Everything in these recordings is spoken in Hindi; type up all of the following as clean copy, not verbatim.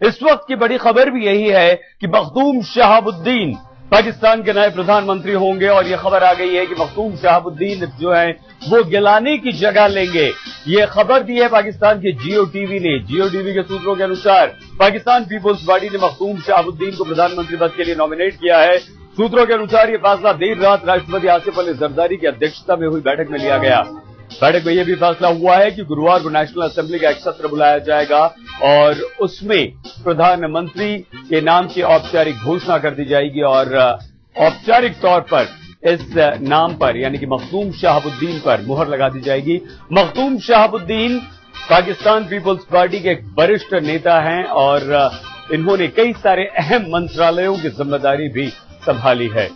इस वक्त की बड़ी खबर भी यही है कि मखदूम शहाबुद्दीन पाकिस्तान के नए प्रधानमंत्री होंगे और यह खबर आ गई है कि मखदूम शहाबुद्दीन जो है वो गिलानी की जगह लेंगे। यह खबर दी है पाकिस्तान के जियो टीवी ने। जियो टीवी के सूत्रों के अनुसार पाकिस्तान पीपुल्स पार्टी ने मखदूम शहाबुद्दीन को प्रधानमंत्री पद के लिए नॉमिनेट किया है। सूत्रों के अनुसार यह फैसला देर रात राष्ट्रपति आसिफ अली जरदारी की अध्यक्षता में हुई बैठक में लिया गया। बैठक में यह भी फैसला हुआ है कि गुरुवार को नेशनल असेंबली का एक सत्र बुलाया जाएगा और उसमें प्रधानमंत्री के नाम की औपचारिक घोषणा कर दी जाएगी और औपचारिक तौर पर इस नाम पर यानी कि मखदूम शहाबुद्दीन पर मुहर लगा दी जाएगी। मखदूम शहाबुद्दीन पाकिस्तान पीपुल्स पार्टी के एक वरिष्ठ नेता हैं और इन्होंने कई सारे अहम मंत्रालयों की जिम्मेदारी भी संभाली है।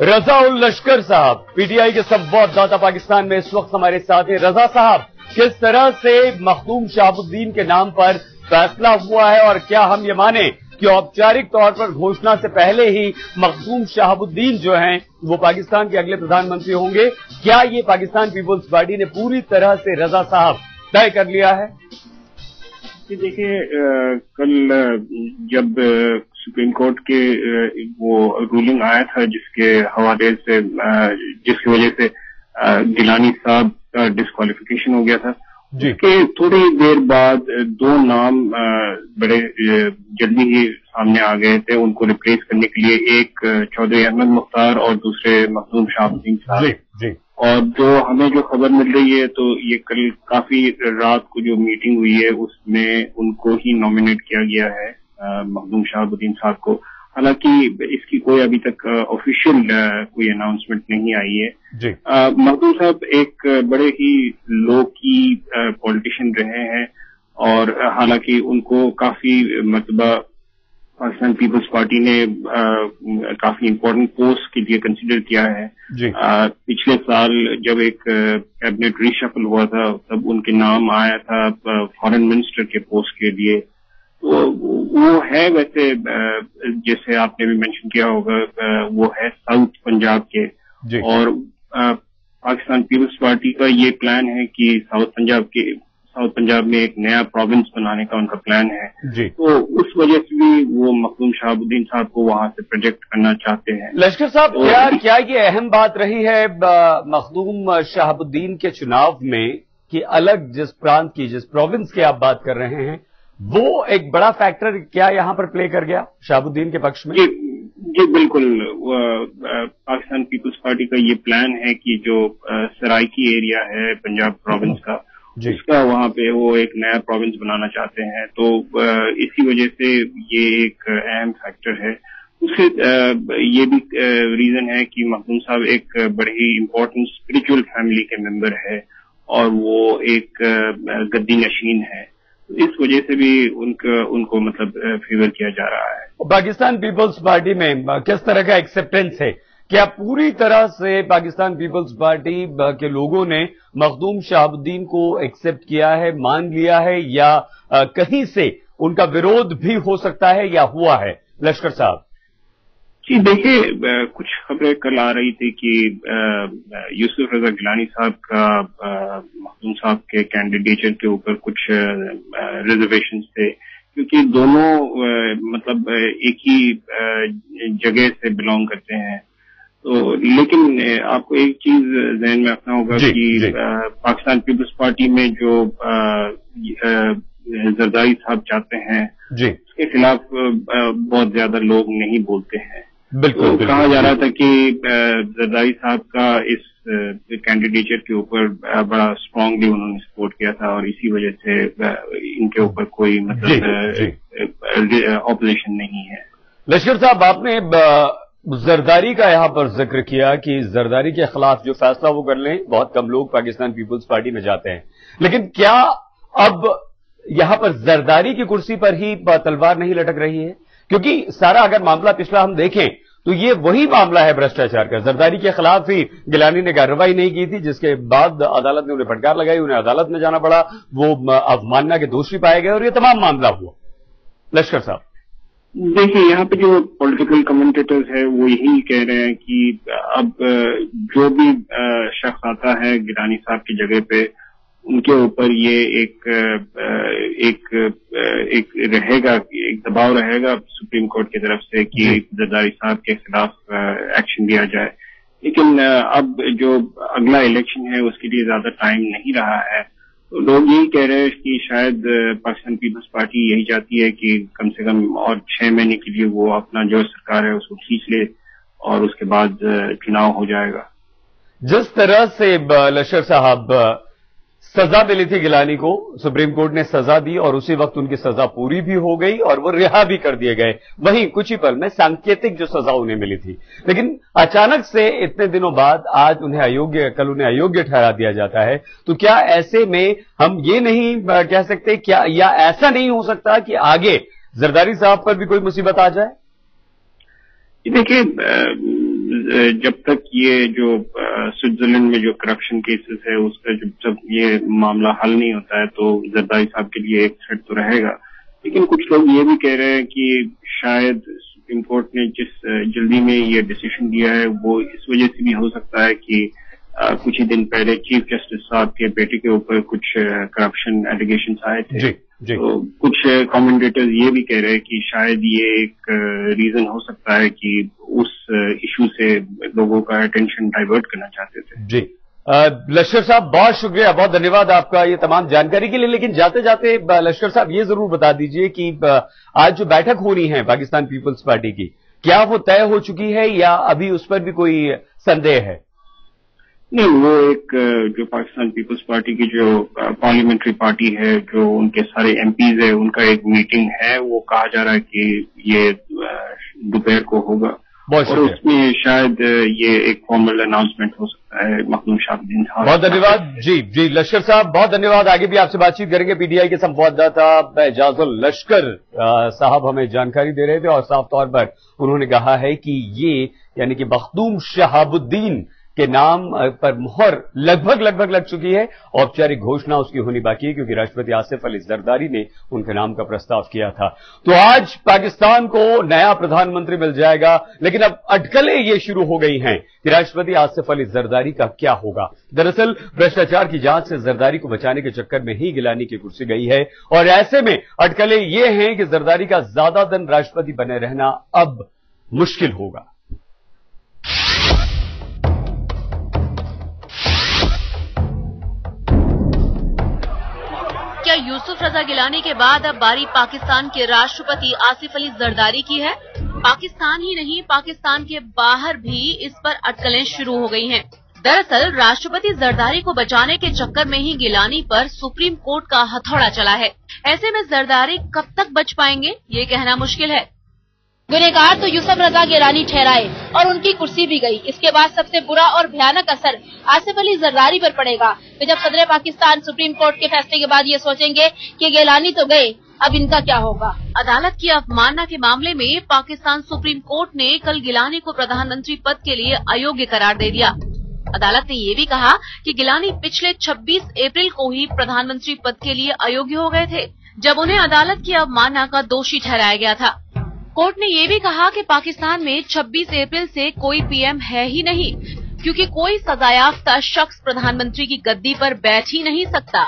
रजा उल लश्कर साहब पीटीआई के संवाददाता पाकिस्तान में इस वक्त हमारे साथ हैं। रजा साहब, किस तरह से मखदूम शहाबुद्दीन के नाम पर फैसला हुआ है और क्या हम ये माने कि औपचारिक तौर पर घोषणा से पहले ही मखदूम शहाबुद्दीन जो हैं वो पाकिस्तान के अगले प्रधानमंत्री होंगे? क्या ये पाकिस्तान पीपुल्स पार्टी ने पूरी तरह से रजा साहब तय कर लिया है? देखिए, कल जब सुप्रीम कोर्ट के वो रूलिंग आया था जिसके हवाले से जिसकी वजह से गिलानी साहब का डिस्क्वालिफिकेशन हो गया था, उसके थोड़ी देर बाद दो नाम बड़े जल्दी ही सामने आ गए थे उनको रिप्लेस करने के लिए, एक चौधरी अहमद मुख्तार और दूसरे मखदूम शहाबुद्दीन साहब। और जो हमें जो खबर मिल रही है तो ये कल काफी रात को जो मीटिंग हुई है उसमें उनको ही नॉमिनेट किया गया है, मखदूम शहाबुद्दीन साहब को। हालांकि इसकी कोई अभी तक ऑफिशियल कोई अनाउंसमेंट नहीं आई है। मखदूम साहब एक बड़े ही लो की पॉलिटिशियन रहे हैं और हालांकि उनको काफी मतबा पाकिस्तान पीपुल्स पार्टी ने काफी इम्पोर्टेंट पोस्ट के लिए कंसिडर किया है। पिछले साल जब एक कैबिनेट रीशफल हुआ था तब उनके नाम आया था फॉरेन मिनिस्टर के पोस्ट के लिए। तो वो है वैसे जैसे आपने भी मेंशन किया होगा, वो है साउथ पंजाब के और पाकिस्तान पीपुल्स पार्टी का ये प्लान है कि साउथ पंजाब में एक नया प्रोविंस बनाने का उनका प्लान है। तो उस वजह से भी वो मखदूम शहाबुद्दीन साहब को वहां से प्रोजेक्ट करना चाहते हैं। लश्कर साहब, क्या ये अहम बात रही है मखदूम शहाबुद्दीन के चुनाव में कि अलग जिस प्रांत की जिस प्रोविंस की आप बात कर रहे हैं वो एक बड़ा फैक्टर क्या यहां पर प्ले कर गया शहाबुद्दीन के पक्ष में? जी बिल्कुल। पाकिस्तान पीपुल्स पार्टी का ये प्लान है कि जो सराइकी एरिया है पंजाब प्रोविंस का, उसका वहां पे वो एक नया प्रोविंस बनाना चाहते हैं। तो इसी वजह से ये एक अहम फैक्टर है। उससे ये भी रीजन है कि मखदूम साहब एक बड़ी ही इम्पोर्टेंट स्पिरिचुअल फैमिली के मेंबर है और वो एक गद्दी नशीन है। इस वजह से भी उनको मतलब फेवर किया जा रहा है। पाकिस्तान पीपल्स पार्टी में किस तरह का एक्सेप्टेंस है? क्या पूरी तरह से पाकिस्तान पीपल्स पार्टी के लोगों ने मखदूम शहाबुद्दीन को एक्सेप्ट किया है, मान लिया है, या कहीं से उनका विरोध भी हो सकता है या हुआ है? लश्कर साहब जी देखिए, कुछ खबरें कल आ रही थी कि यूसुफ रजा गिलानी साहब का मखदूम साहब के कैंडिडेचर के ऊपर कुछ रिजर्वेशंस थे, क्योंकि दोनों मतलब एक ही जगह से बिलोंग करते हैं। तो लेकिन आपको एक चीज ध्यान में रखना होगा कि पाकिस्तान पीपुल्स पार्टी में जो जरदारी साहब चाहते हैं उसके खिलाफ बहुत ज्यादा लोग नहीं बोलते हैं। बिल्कुल, तो कहा जा रहा था कि जरदारी साहब का इस कैंडिडेचर के ऊपर बड़ा स्ट्रांगली उन्होंने सपोर्ट किया था और इसी वजह से इनके ऊपर कोई मतलब ऑपोजिशन नहीं है। लश्कर साहब, आपने जरदारी का यहां पर जिक्र किया कि जरदारी के खिलाफ जो फैसला वो कर लें, बहुत कम लोग पाकिस्तान पीपुल्स पार्टी में जाते हैं, लेकिन क्या अब यहां पर जरदारी की कुर्सी पर ही तलवार नहीं लटक रही है? क्योंकि सारा अगर मामला पिछला हम देखें तो ये वही मामला है भ्रष्टाचार का। जरदारी के खिलाफ ही गिलानी ने कार्रवाई नहीं की थी, जिसके बाद अदालत ने उन्हें फटकार लगाई, उन्हें अदालत में जाना पड़ा, वो अवमानना के दोषी पाए गए और ये तमाम मामला हुआ। लश्कर साहब देखिए, यहाँ पे जो पॉलिटिकल कमेंटेटर्स है वो यही कह रहे हैं कि अब जो भी शख्स आता है गिलानी साहब की जगह पे उनके ऊपर ये एक रहेगा, एक दबाव रहेगा सुप्रीम कोर्ट की तरफ से कि जरदारी साहब के खिलाफ एक्शन लिया जाए। लेकिन अब जो अगला इलेक्शन है उसके लिए ज्यादा टाइम नहीं रहा है, तो लोग यही कह रहे हैं कि शायद पाकिस्तान पीपल्स पार्टी यही चाहती है कि कम से कम और 6 महीने के लिए वो अपना जो सरकार है उसको खींच ले और उसके बाद चुनाव हो जाएगा। जिस तरह से लश्कर साहब सजा मिली थी गिलानी को, सुप्रीम कोर्ट ने सजा दी और उसी वक्त उनकी सजा पूरी भी हो गई और वो रिहा भी कर दिए गए। वहीं कुछ ही पल में सांकेतिक जो सजा उन्हें मिली थी, लेकिन अचानक से इतने दिनों बाद आज उन्हें अयोग्य, कल उन्हें अयोग्य ठहरा दिया जाता है। तो क्या ऐसे में हम ये नहीं कह सकते क्या, या ऐसा नहीं हो सकता कि आगे जरदारी साहब पर भी कोई मुसीबत आ जाए? देखिए, जब तक ये जो स्विट्जरलैंड में जो करप्शन केसेस है उसका जब तक ये मामला हल नहीं होता है तो जरदारी साहब के लिए एक थ्रेट तो रहेगा। लेकिन कुछ लोग ये भी कह रहे हैं कि शायद सुप्रीम कोर्ट ने जिस जल्दी में ये डिसीजन दिया है वो इस वजह से भी हो सकता है कि कुछ ही दिन पहले चीफ जस्टिस साहब के बेटे के ऊपर कुछ करप्शन एलिगेशन आए थे। जी। तो कुछ कमेंटेटर्स ये भी कह रहे हैं कि शायद ये एक रीजन हो सकता है कि उस इशू से लोगों का अटेंशन डाइवर्ट करना चाहते थे। जी, लश्कर साहब बहुत शुक्रिया, बहुत धन्यवाद आपका ये तमाम जानकारी के लिए। लेकिन जाते जाते लश्कर साहब ये जरूर बता दीजिए कि आज जो बैठक होनी है पाकिस्तान पीपल्स पार्टी की, क्या वो तय हो चुकी है या अभी उस पर भी कोई संदेह है? नहीं, वो एक जो पाकिस्तान पीपल्स पार्टी की जो पार्लियामेंट्री पार्टी है, जो उनके सारे एमपीज है, उनका एक मीटिंग है। वो कहा जा रहा है कि ये दोपहर को होगा और उसमें शायद ये एक फॉर्मल अनाउंसमेंट हो सकता है मखदूम शहाबुद्दीन साहब। बहुत धन्यवाद। जी लश्कर साहब बहुत धन्यवाद। आगे भी आपसे बातचीत करेंगे। पीटीआई के संवाददाता एजाजुल लश्कर साहब हमें जानकारी दे रहे थे और साफ तौर पर उन्होंने कहा है कि ये यानी कि मखदूम शहाबुद्दीन के नाम पर मुहर लगभग लग चुकी है। औपचारिक घोषणा उसकी होनी बाकी है क्योंकि राष्ट्रपति आसिफ अली जरदारी ने उनके नाम का प्रस्ताव किया था। तो आज पाकिस्तान को नया प्रधानमंत्री मिल जाएगा, लेकिन अब अटकलें ये शुरू हो गई हैं कि राष्ट्रपति आसिफ अली जरदारी का क्या होगा। दरअसल भ्रष्टाचार की जांच से जरदारी को बचाने के चक्कर में ही गिलानी की कुर्सी गई है और ऐसे में अटकलें ये हैं कि जरदारी का ज्यादा दिन राष्ट्रपति बने रहना अब मुश्किल होगा। क्या यूसुफ रजा गिलानी के बाद अब बारी पाकिस्तान के राष्ट्रपति आसिफ अली जरदारी की है? पाकिस्तान ही नहीं, पाकिस्तान के बाहर भी इस पर अटकलें शुरू हो गई हैं। दरअसल राष्ट्रपति जरदारी को बचाने के चक्कर में ही गिलानी पर सुप्रीम कोर्ट का हथौड़ा चला है। ऐसे में जरदारी कब तक बच पाएंगे ये कहना मुश्किल है। गुनहगार तो यूसुफ रजा गिलानी ठहराए और उनकी कुर्सी भी गई। इसके बाद सबसे बुरा और भयानक असर आसिफ अली जरदारी पर पड़ेगा कि जब सदर पाकिस्तान सुप्रीम कोर्ट के फैसले के बाद ये सोचेंगे कि गिलानी तो गए, अब इनका क्या होगा। अदालत की अवमानना के मामले में पाकिस्तान सुप्रीम कोर्ट ने कल गिलानी को प्रधानमंत्री पद के लिए अयोग्य करार दे दिया। अदालत ने ये भी कहा कि गिलानी पिछले 26 अप्रैल को ही प्रधानमंत्री पद के लिए अयोग्य हो गए थे, जब उन्हें अदालत की अवमानना का दोषी ठहराया गया था। कोर्ट ने ये भी कहा कि पाकिस्तान में 26 अप्रैल से कोई पीएम है ही नहीं, क्योंकि कोई सजायाफ्ता शख्स प्रधानमंत्री की गद्दी पर बैठ ही नहीं सकता।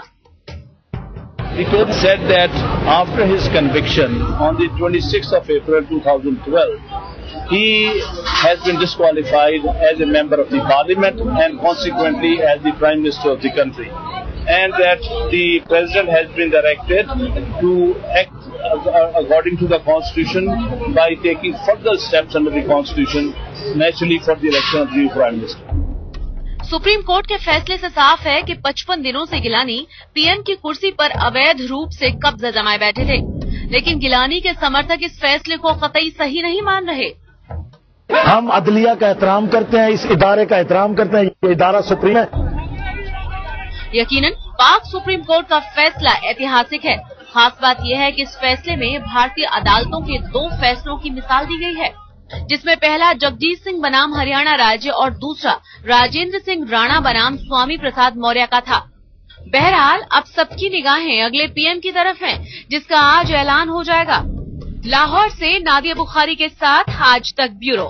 The court said that after his conviction on the 26th of April 2012, he has been disqualified as a member of the parliament and consequently as the prime minister of the country, and that the president has been directed to act according to the constitution by taking further steps under the constitution naturally for the election of the new prime minister. Supreme court के फैसले से साफ है कि 55 दिनों से गिलानी पीएम की कुर्सी पर अवैध रूप से कब्जा जमाए बैठे थे, लेकिन गिलानी के समर्थक इस फैसले को कतई सही नहीं मान रहे। हम अदलिया का एहतराम करते हैं, इस इदारे का एहतराम करते हैं, ये इदारा सुप्रीम है। यकीनन पाक सुप्रीम कोर्ट का फैसला ऐतिहासिक है। खास बात यह है कि इस फैसले में भारतीय अदालतों के 2 फैसलों की मिसाल दी गई है, जिसमें पहला जगजीत सिंह बनाम हरियाणा राज्य और दूसरा राजेंद्र सिंह राणा बनाम स्वामी प्रसाद मौर्य का था। बहरहाल अब सबकी निगाहें अगले पीएम की तरफ हैं, जिसका आज ऐलान हो जाएगा। लाहौर से नादिया बुखारी के साथ आज तक ब्यूरो।